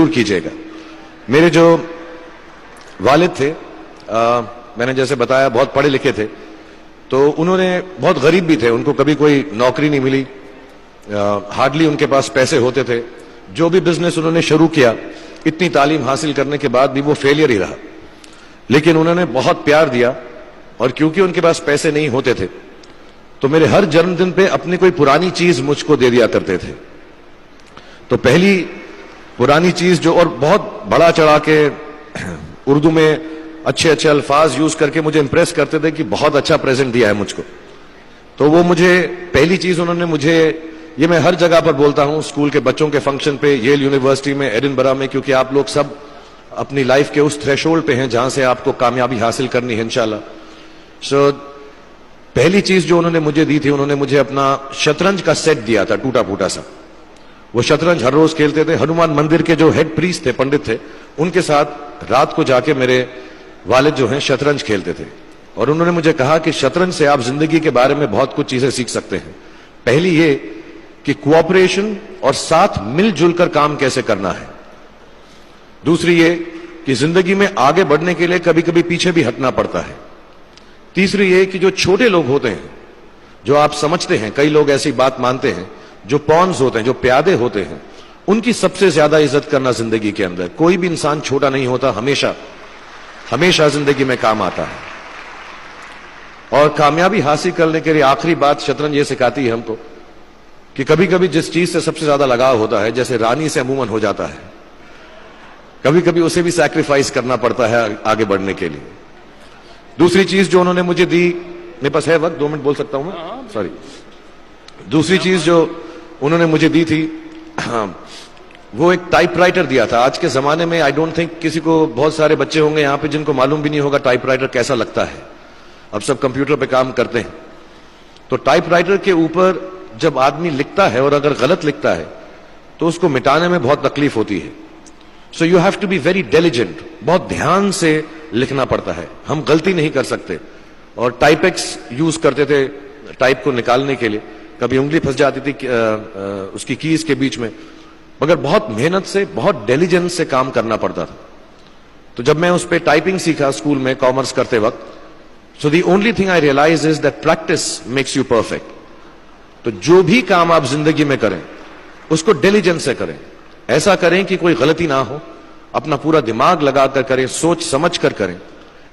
जरूर कीजिएगा। मेरे जो वालिद थे, मैंने जैसे बताया बहुत पढ़े लिखे थे, तो उन्होंने बहुत गरीब भी थे, उनको कभी कोई नौकरी नहीं मिली, हार्डली उनके पास पैसे होते थे। जो भी बिजनेस उन्होंने शुरू किया, इतनी तालीम हासिल करने के बाद भी वो फेलियर ही रहा। लेकिन उन्होंने बहुत प्यार दिया, और क्योंकि उनके पास पैसे नहीं होते थे तो मेरे हर जन्मदिन पे अपनी कोई पुरानी चीज मुझको दे दिया करते थे। तो पहली पुरानी चीज जो, और बहुत बड़ा चढ़ा के उर्दू में अच्छे अच्छे अल्फाज यूज करके मुझे इंप्रेस करते थे कि बहुत अच्छा प्रेजेंट दिया है मुझको। तो वो मुझे पहली चीज उन्होंने मुझे, ये मैं हर जगह पर बोलता हूं, स्कूल के बच्चों के फंक्शन पे, येल यूनिवर्सिटी में, एडिनबरा में, क्योंकि आप लोग सब अपनी लाइफ के उस थ्रेशोल्ड पे हैं जहां से आपको कामयाबी हासिल करनी है इंशाल्लाह। सो पहली चीज जो उन्होंने मुझे दी थी, उन्होंने मुझे अपना शतरंज का सेट दिया था, टूटा फूटा सा। वो शतरंज हर रोज खेलते थे। हनुमान मंदिर के जो हेड प्रीस्ट थे, पंडित थे, उनके साथ रात को जाके मेरे वालिद जो हैं शतरंज खेलते थे। और उन्होंने मुझे कहा कि शतरंज से आप जिंदगी के बारे में बहुत कुछ चीजें सीख सकते हैं। पहली ये कि कोऑपरेशन और साथ मिलजुल कर काम कैसे करना है। दूसरी ये कि जिंदगी में आगे बढ़ने के लिए कभी कभी पीछे भी हटना पड़ता है। तीसरी ये कि जो छोटे लोग होते हैं, जो आप समझते हैं, कई लोग ऐसी बात मानते हैं, जो पॉन्स होते हैं, जो प्यादे होते हैं, उनकी सबसे ज्यादा इज्जत करना जिंदगी के अंदर। कोई भी इंसान छोटा नहीं होता, हमेशा हमेशा जिंदगी में काम आता है। और कामयाबी हासिल करने के लिए आखिरी बात शतरंज ये सिखाती है हमको कि कभी कभी जिस चीज से सबसे ज्यादा लगाव होता है, जैसे रानी से अमूमन हो जाता है, कभी कभी उसे भी सैक्रिफाइस करना पड़ता है आगे बढ़ने के लिए। दूसरी चीज जो उन्होंने मुझे दी, मेरे पास है वक्त, 2 मिनट बोल सकता हूं मैं, सॉरी। दूसरी चीज जो उन्होंने मुझे दी थी, वो एक टाइपराइटर दिया था। आज के जमाने में आई डोंट थिंक किसी को, बहुत सारे बच्चे होंगे यहाँ पे जिनको मालूम भी नहीं होगा टाइपराइटर कैसा लगता है। अब सब कंप्यूटर पे काम करते हैं। तो टाइपराइटर के ऊपर जब आदमी लिखता है और अगर गलत लिखता है तो उसको मिटाने में बहुत तकलीफ होती है। So you have to be very diligent, बहुत ध्यान से लिखना पड़ता है। हम गलती नहीं कर सकते। और टाइपेक्स यूज करते थे टाइप को निकालने के लिए, कभी उंगली फंस जाती थी उसकी कीज के बीच में, मगर बहुत मेहनत से, बहुत डिलिजेंस से काम करना पड़ता था। तो जब मैं उस पर टाइपिंग सीखा स्कूल में कॉमर्स करते वक्त, so the only thing I realize is that practice makes you perfect. तो जो भी काम आप जिंदगी में करें उसको डिलिजेंस से करें, ऐसा करें कि कोई गलती ना हो, अपना पूरा दिमाग लगाकर करें, सोच समझ कर करें।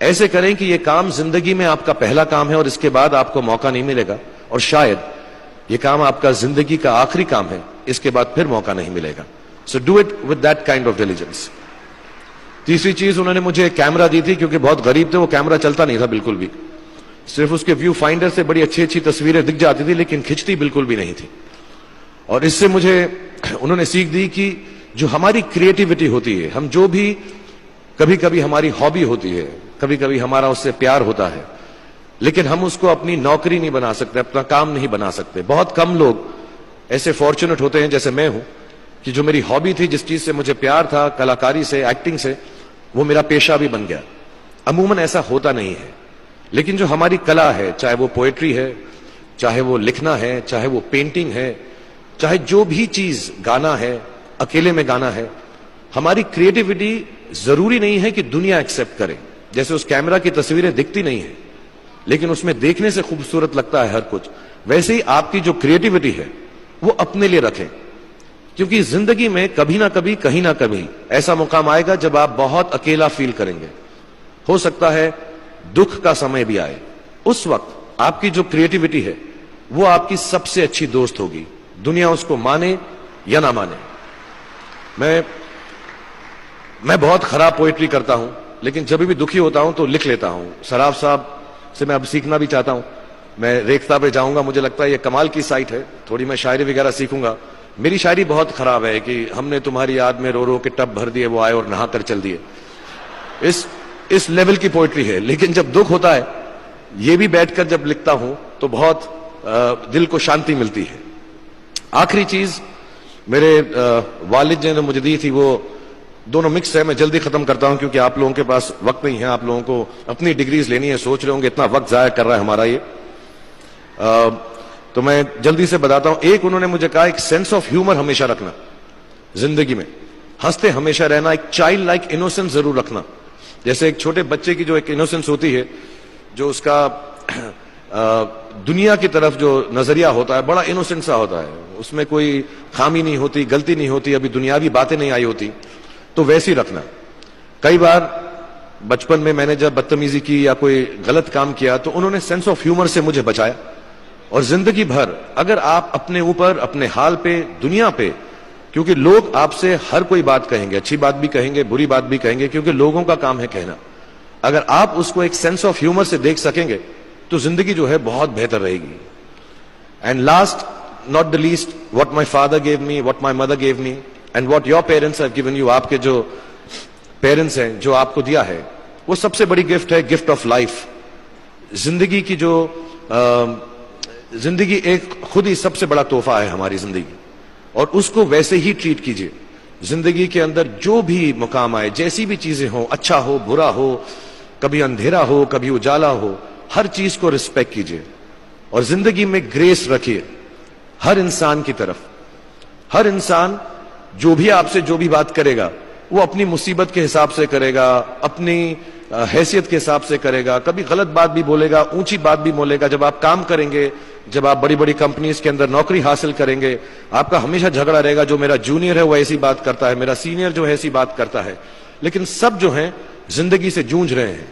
ऐसे करें कि यह काम जिंदगी में आपका पहला काम है और इसके बाद आपको मौका नहीं मिलेगा, और शायद यह काम आपका जिंदगी का आखिरी काम है, इसके बाद फिर मौका नहीं मिलेगा। So do it with that kind of diligence. तीसरी चीज उन्होंने मुझे कैमरा दी थी, क्योंकि बहुत गरीब थे, वो कैमरा चलता नहीं था बिल्कुल भी, सिर्फ उसके व्यू फाइंडर से बड़ी अच्छी अच्छी तस्वीरें दिख जाती थी, लेकिन खिंचती बिल्कुल भी नहीं थी। और इससे मुझे उन्होंने सीख दी कि जो हमारी क्रिएटिविटी होती है, हम जो भी, कभी कभी हमारी हॉबी होती है, कभी कभी हमारा उससे प्यार होता है, लेकिन हम उसको अपनी नौकरी नहीं बना सकते, अपना काम नहीं बना सकते। बहुत कम लोग ऐसे फॉर्चुनेट होते हैं जैसे मैं हूं कि जो मेरी हॉबी थी, जिस चीज से मुझे प्यार था, कलाकारी से, एक्टिंग से, वो मेरा पेशा भी बन गया। अमूमन ऐसा होता नहीं है, लेकिन जो हमारी कला है, चाहे वो पोएट्री है, चाहे वो लिखना है, चाहे वो पेंटिंग है, चाहे जो भी चीज, गाना है, अकेले में गाना है, हमारी क्रिएटिविटी जरूरी नहीं है कि दुनिया एक्सेप्ट करे। जैसे उस कैमरा की तस्वीरें दिखती नहीं है, लेकिन उसमें देखने से खूबसूरत लगता है हर कुछ, वैसे ही आपकी जो क्रिएटिविटी है वो अपने लिए रखें। क्योंकि जिंदगी में कभी ना कभी, कहीं ना कभी ऐसा मुकाम आएगा जब आप बहुत अकेला फील करेंगे। हो सकता है दुख का समय भी आए, उस वक्त आपकी जो क्रिएटिविटी है वो आपकी सबसे अच्छी दोस्त होगी, दुनिया उसको माने या ना माने। मैं बहुत खराब पोएट्री करता हूं, लेकिन जब भी दुखी होता हूं तो लिख लेता हूं। सराफ साहब से मैं अब सीखना भी चाहता हूं। मैं रेख्ता पे जाऊंगा, मुझे लगता है ये कमाल की साइट है, थोड़ी मैं शायरी वगैरह सीखूंगा। मेरी शायरी बहुत खराब है कि हमने तुम्हारी याद में रो रो के टब भर दिए, वो आए और नहा कर चल दिए। इस लेवल की पोएट्री है। लेकिन जब दुख होता है, ये भी बैठकर जब लिखता हूं तो बहुत दिल को शांति मिलती है। आखिरी चीज मेरे वालिद जी ने मुझे दी थी, वो दोनों मिक्स है, मैं जल्दी खत्म करता हूं क्योंकि आप लोगों के पास वक्त नहीं है, आप लोगों को अपनी डिग्रीज लेनी है, सोच रहे होंगे इतना वक्त जाया कर रहा है हमारा ये। तो मैं जल्दी से बताता हूं। एक, उन्होंने मुझे कहा एक सेंस ऑफ ह्यूमर हमेशा रखना जिंदगी में। हंसते हमेशा रहना, एक चाइल्ड लाइक इनोसेंस जरूर रखना। जैसे एक छोटे बच्चे की जो एक इनोसेंस होती है, जो उसका दुनिया की तरफ जो नजरिया होता है बड़ा इनोसेंट सा होता है, उसमें कोई खामी नहीं होती, गलती नहीं होती, अभी दुनियावी बातें नहीं आई होती, तो वैसे ही रखना। कई बार बचपन में मैंने जब बदतमीजी की या कोई गलत काम किया तो उन्होंने सेंस ऑफ ह्यूमर से मुझे बचाया। और जिंदगी भर अगर आप अपने ऊपर, अपने हाल पे, दुनिया पे, क्योंकि लोग आपसे हर कोई बात कहेंगे, अच्छी बात भी कहेंगे, बुरी बात भी कहेंगे, क्योंकि लोगों का काम है कहना। अगर आप उसको एक सेंस ऑफ ह्यूमर से देख सकेंगे तो जिंदगी जो है बहुत बेहतर रहेगी। And last not the least, what my father gave me, what my mother gave me and what your parents have given you, आपके जो पेरेंट्स हैं जो आपको दिया है, वो सबसे बड़ी गिफ्ट है, गिफ्ट ऑफ लाइफ। जिंदगी की जो जिंदगी एक खुद ही सबसे बड़ा तोहफा है हमारी जिंदगी, और उसको वैसे ही ट्रीट कीजिए। जिंदगी के अंदर जो भी मुकाम आए, जैसी भी चीजें हो, अच्छा हो बुरा हो, कभी अंधेरा हो कभी उजाला हो, हर चीज को रिस्पेक्ट कीजिए और जिंदगी में ग्रेस रखिए हर इंसान की तरफ। हर इंसान जो भी आपसे जो भी बात करेगा वो अपनी मुसीबत के हिसाब से करेगा, अपनी हैसियत के हिसाब से करेगा, कभी गलत बात भी बोलेगा, ऊंची बात भी बोलेगा। जब आप काम करेंगे, जब आप बड़ी बड़ी कंपनीज के अंदर नौकरी हासिल करेंगे, आपका हमेशा झगड़ा रहेगा, जो मेरा जूनियर है वो ऐसी बात करता है, मेरा सीनियर जो है ऐसी बात करता है। लेकिन सब जो है जिंदगी से जूझ रहे हैं,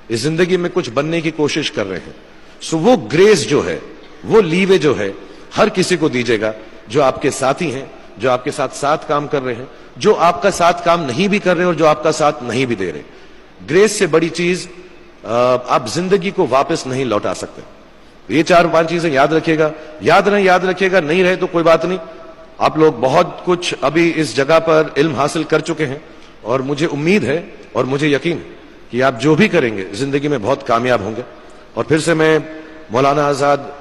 इस जिंदगी में कुछ बनने की कोशिश कर रहे हैं। सो वो ग्रेस जो है, वो लीवे जो है, हर किसी को दीजिएगा जो आपके साथी हैं, जो आपके साथ साथ काम कर रहे हैं, जो आपका साथ काम नहीं भी कर रहे और जो आपका साथ नहीं भी दे रहे। ग्रेस से बड़ी चीज आप जिंदगी को वापस नहीं लौटा सकते। ये 4-5 चीजें याद रखिएगा। याद रखिएगा, नहीं रहे तो कोई बात नहीं। आप लोग बहुत कुछ अभी इस जगह पर इल्म हासिल कर चुके हैं और मुझे उम्मीद है और मुझे यकीन है कि आप जो भी करेंगे जिंदगी में बहुत कामयाब होंगे। और फिर से मैं मौलाना आजाद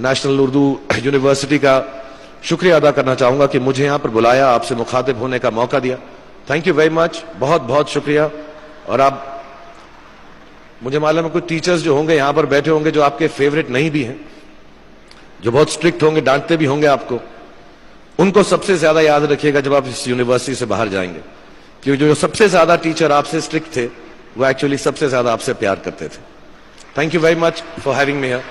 नेशनल उर्दू यूनिवर्सिटी का शुक्रिया अदा करना चाहूंगा कि मुझे यहां पर बुलाया, आपसे मुखातिब होने का मौका दिया। थैंक यू वेरी मच, बहुत बहुत शुक्रिया। और आप, मुझे मालूम है कुछ टीचर्स जो होंगे यहां पर बैठे होंगे जो आपके फेवरेट नहीं भी हैं, जो बहुत स्ट्रिक्ट होंगे, डांटते भी होंगे आपको, उनको सबसे ज्यादा याद रखिएगा जब आप इस यूनिवर्सिटी से बाहर जाएंगे, क्योंकि जो सबसे ज्यादा टीचर आपसे स्ट्रिक्ट थे वो एक्चुअली सबसे ज्यादा आपसे प्यार करते थे। Thank you very much for having me here.